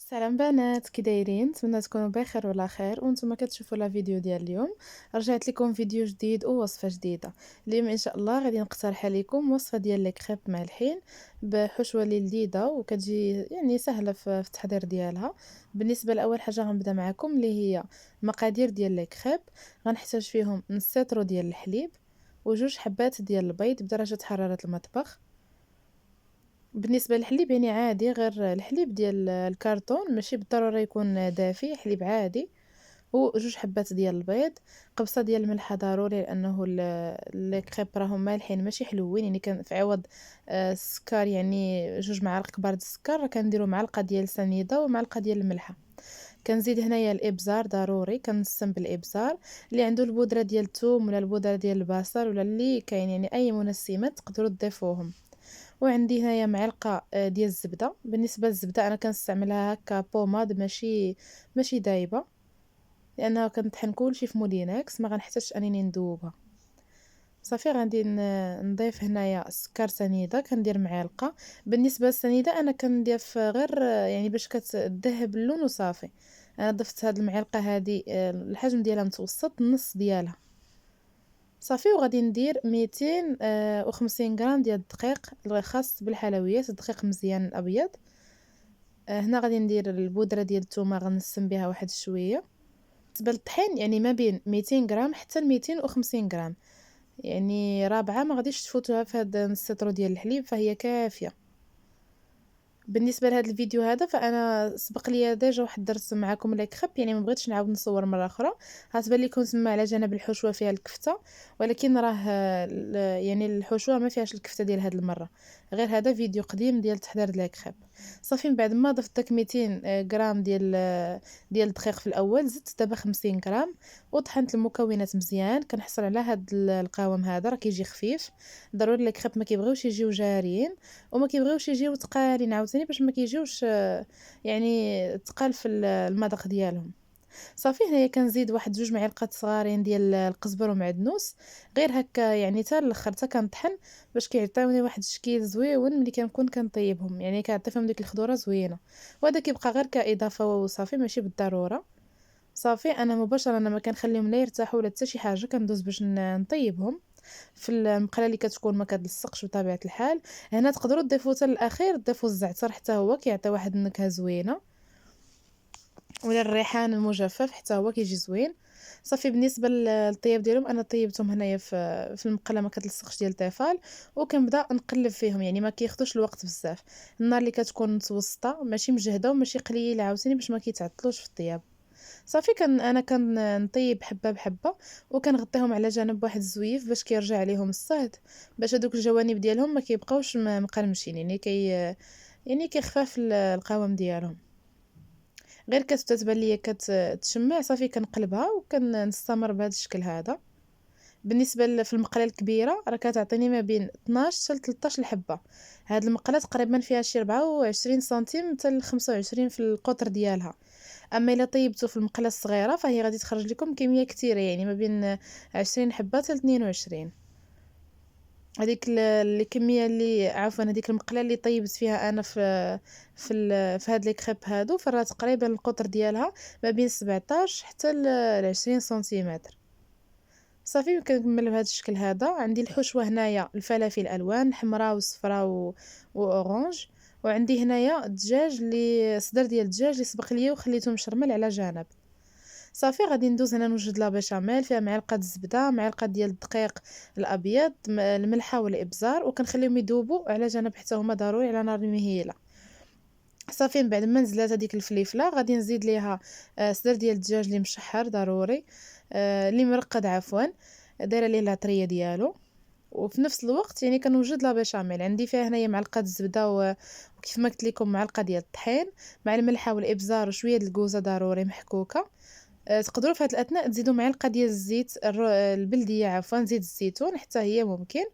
سلام بنات، كي دايرين؟ نتمنى تكونوا بخير وعلى خير وانتم كتشوفوا لا فيديو ديال اليوم. رجعت لكم فيديو جديد ووصفه جديده. اليوم ان شاء الله غادي نقترح عليكم وصفه ديال لي كريب مالحين بحشوه اللي لذيذه وكتجي يعني سهله في التحضير ديالها. بالنسبه لاول حاجه غنبدا معكم اللي هي مقادير ديال لي كريب. غنحتاج فيهم نص لتر ديال الحليب وجوج حبات ديال البيض بدرجه حراره المطبخ. بالنسبة للحليب يعني عادي، غير الحليب ديال الكرتون، ماشي بالضرورة يكون دافي، حليب عادي. وجوج حبات ديال البيض، قبصة ديال الملحة ضروري لأنه لي كريب راهم مالحين ماشي حلوين، يعني كان في عوض السكر يعني جوج معالق كبار د السكر كنديرو معلقة ديال سنيدة ومعلقة ديال الملحة. كنزيد هنايا الابزار ضروري، كنسم بالابزار. اللي عنده البودرة ديال الثوم ولا البودرة ديال البصل ولا اللي كاين يعني اي منسمات تقدروا تضيفوهم. وعندي هنايا معلقه ديال الزبده. بالنسبه للزبده انا كنستعملها هكا بوماد ماشي دايبه، لانها كنطحن كلشي في مولينكس، ما غنحتاجش انني ندوبها. صافي غادي نضيف هنايا السكر سنيده، كندير معلقه. بالنسبه للسنيده انا كنضيف غير يعني باش كتذهب اللون وصافي. انا ضفت هاد المعلقه هادي الحجم ديالها متوسط، النص ديالها. صافي وغادي ندير 250 غرام ديال الدقيق الخاص بالحلويات، الدقيق مزيان الابيض. هنا غادي ندير البودره ديال الثومه، غنسم بها واحد شويه. بالنسبه للطحين يعني ما بين 200 غرام حتى ل 250 غرام، يعني رابعه ما غاديش تفوتوها في هذا السطر ديال الحليب، فهي كافيه. بالنسبه لهذا الفيديو هذا فانا سبق لي ديجا وحضرت معكم لي كريب، يعني ما بغيتش نعاود نصور مره اخرى. غتبان لكم تما على جنب الحشوه فيها الكفته، ولكن راه يعني الحشوه ما فيهاش الكفته ديال هذه المره، غير هذا فيديو قديم ديال تحضير لي كريب. صافي من بعد ما ضفت داك 200 غرام ديال الدقيق في الاول، زدت دابا 50 غرام وطحنت المكونات مزيان. كنحصل على هذا القوام هذا، راه كيجي خفيف. ضروري لي كريب ما كيبغيوش يجيو جاريين وما كيبغيوش يجيو ثقالين عاوتاني، باش ما كيجيوش يعني ثقال في المذاق ديالهم. صافي هنايا كنزيد واحد جوج معالق صغارين ديال القزبر ومعدنوس، غير هكا يعني حتى الاخر حتى كنطحن باش كيعطيوني واحد الشكل زويون ملي كنكون كنطيبهم، يعني كيعطي فيهم ديك الخضوره زوينه. وهذا كيبقى غير كاضافه وصافي، ماشي بالضروره. صافي انا مباشره انا ما كنخليهم لا يرتاحوا ولا حتى شي حاجه، كندوز باش نطيبهم في المقله اللي كتكون ما كتلصقش بطبيعه الحال. هنا تقدروا تضيفوا حتى الاخير، تضيفوا الزعتر حتى هو كيعطي واحد النكهه زوينه، ولا الريحان المجفف حتى هو كيجي زوين. صافي بالنسبه للطياب ديالهم انا طيبتهم هنايا في المقله ما كتلصقش ديال التيفال، وكنبدا نقلب فيهم، يعني ما كياخذوش الوقت بزاف. النار اللي كتكون متوسطه ماشي مجهده وماشي قليله عاوتاني باش ما كيتعطلوش في الطياب. صافي انا كنطيب حبه بحبه، وكنغطيهم على جنب بواحد الزويف باش كيرجع عليهم الصهد، باش هذوك الجوانب ديالهم ما كيبقاوش مقرمشين، يعني كيخفاف القوام ديالهم. غير كتبدا تبان ليا كتشمع، صافي كنقلبها وكنستمر بهذا الشكل هذا. بالنسبه في المقله الكبيره راه كتعطيني ما بين 12 حتى 13 الحبه. هاد المقله تقريبا فيها شي 24 سنتيم حتى ل 25 في القطر ديالها. اما الا طيبته في المقله الصغيره فهي غادي تخرج لكم كميه كثيره، يعني ما بين 20 حبه حتى 22. هذيك الكميه اللي عفوا هذيك المقله اللي طيبت فيها انا في هاد لي كريب هادو، فراه تقريبا القطر ديالها ما بين 17 حتى ل 20 سنتيمتر. صافي كنكمل بهذا الشكل هذا. عندي الحشوه هنايا الفلافل الالوان حمراء وصفراء واورانج. وعندي هنايا الدجاج اللي صدر ديال الدجاج اللي سبق ليا وخليته مشرمل على جنب. صافي غادي ندوز هنا نوجد لا بيشاميل فيها معلقه الزبده، معلقه ديال الدقيق الابيض، الملحه والابزار، وكنخليهم يذوبوا على جنب حتى هما ضروري على نار مهيله. صافي من بعد ما نزلات هذيك الفليفله غادي نزيد ليها صدر ديال الدجاج اللي مشحر ضروري، اللي مرقد عفوا، دايره ليه العطريه ديالو. وفي نفس الوقت يعني كنوجد لا بيشاميل، عندي فيها هنايا معلقه الزبده وكيف ما قلت لكم معلقه ديال الطحين مع الملحه والابزار وشويه د الكوزه ضروري محكوكه. تقدروا في هذه الاثناء تزيدوا معلقه ديال الزيت البلديه عفوا زيت الزيتون حتى هي ممكن.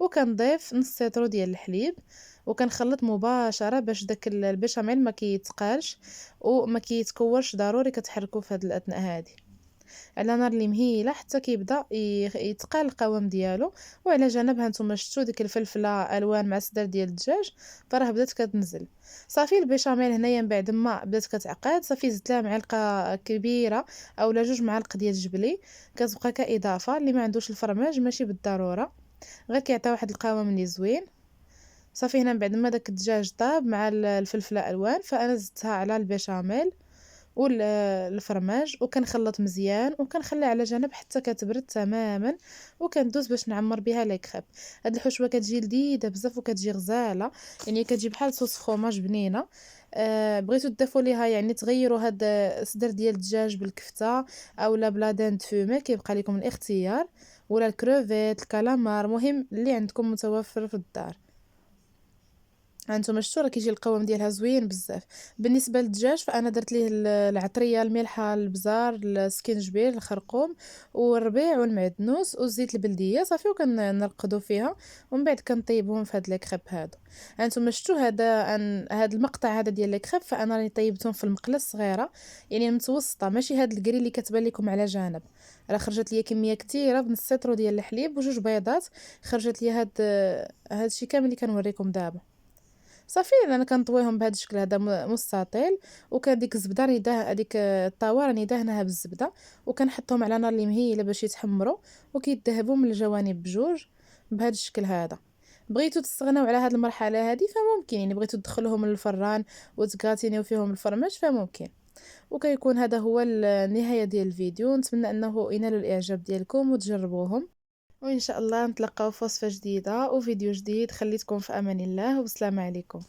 وكنضيف نص لتر ديال الحليب وكنخلط مباشره باش داك البيشاميل ما كيتقالش وما كيتكورش، ضروري كتحركوا في هذه الاثناء هذه. على نار اللي مهيله حتى كيبدا يتقال القوام ديالو. وعلى جنب ها نتوما شفتوا ديك الفلفله الوان مع الصدر ديال الدجاج، فراه بدات كتنزل. صافي البيشاميل هنايا من بعد ما بدات كتعقد، صافي زدت لها معلقه كبيره اولا 2 معالق ديال الجبلي، كتبقى كاضافه. اللي ما عندوش الفرماج ماشي بالضروره، غير كيعطي واحد القوام اللي زوين. صافي هنا من بعد ما داك الدجاج طاب مع الفلفله الوان، فانا زدتها على البيشاميل الفرماج، وكنخلط مزيان وكنخليها على جنب حتى كتبرد تماما، وكندوز باش نعمر بها لي كريب. هاد الحشوه كتجي لذيذه بزاف وكتجي غزاله، يعني كتجي بحال صوص فروماج بنينه. بغيتو تضيفوا ليها يعني تغيروا هاد صدر ديال الدجاج بالكفته اولا بلا دند فومي، كيبقى لكم الاختيار، ولا الكروفيت الكالامار، مهم اللي عندكم متوفر في الدار. هانتوما شفتوا راه كيجي القوام ديالها زوين بزاف. بالنسبه للدجاج فانا درت ليه العطريه الملحه البزار السكينجبير الخرقوم والربيع والمعدنوس والزيت البلديه، صافي وكنرقدوا فيها، ومن بعد كنطيبهم في هاد لي كريب هادو. هانتوما شفتوا هذا المقطع هذا ديال لي كريب، فانا راني طيبتهم في المقله الصغيره، يعني المتوسطه، ماشي هاد الكري اللي كتبان لكم على جانب. راه خرجت ليا كميه كثيره بنص سيترو ديال الحليب وجوج بيضات، خرجت ليا هاد الشيء كامل اللي كنوريكم دابا. صافي انا كنطويهم بهذا الشكل هذا مستطيل، وكان ديك الزبده راني هذيك الطاوه راني دهنها بالزبده، وكنحطهم على نار اللي مهيله باش يتحمروا وكيذهبوا من الجوانب بجوج بهذا الشكل هذا. بغيتو تستغناو على هذه المرحله هذه فممكن، يعني بغيتو تدخلوهم للفران وتكراتينيو فيهم الفرماج فممكن. وكيكون هذا هو النهايه ديال الفيديو، نتمنى انه ينال الاعجاب ديالكم وتجربوهم، وإن شاء الله نتلاقاو في وصفة جديدة وفيديو جديد. خليتكم في أمان الله وبسلام عليكم.